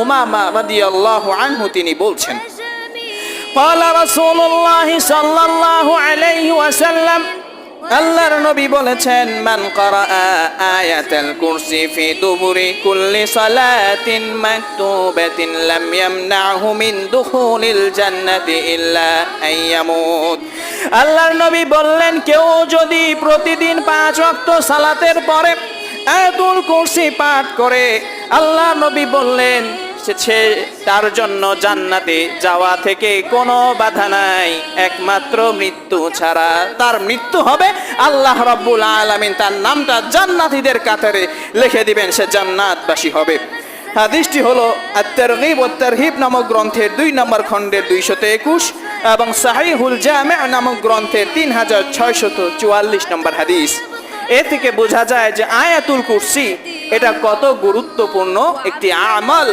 উমামা রাদিয়াল্লাহু আনহু তিনি বলছেন, ক্বালা রাসূলুল্লাহ সাল্লাল্লাহু আলাইহি ওয়াসাল্লাম, আল্লাহর নবী বলেছেন, মান ক্বারাআ আয়াতাল কুরসি ফি দুবুরি কুল্লি সালাতিন মাকতুবাতিন লাম ইয়ামনাহু মিন দুখুলিল জান্নাতি ইল্লা আইয়ামুত। আল্লাহর নবী বললেন, কেউ যদি প্রতিদিন 5 ওয়াক্ত সালাতের পরে আয়াতুল কুরসি পাঠ করে, আল্লাহ নবী বললেন সে তার জন্য জান্নাতে যাওয়া থেকে কোনো বাধা নাই, একমাত্র মৃত্যু ছাড়া। তার মৃত্যু হবে, আল্লাহ রাব্বুল আলামিন তার নামটা জান্নাতীদের কাতারে লিখে দিবেন, সে জান্নাতবাসী হবে। হাদিসটি হলো আত-তারগীব ওয়াত তারহিব নামক গ্রন্থের 2 নম্বর খণ্ডের 221 এবং সাহিহুল জামি' নামক গ্রন্থের 3644 নম্বর হাদিস। এ থেকে বোঝা যায় যে আয়াতুল কুরসি এটা কত গুরুত্বপূর্ণ একটি আমল।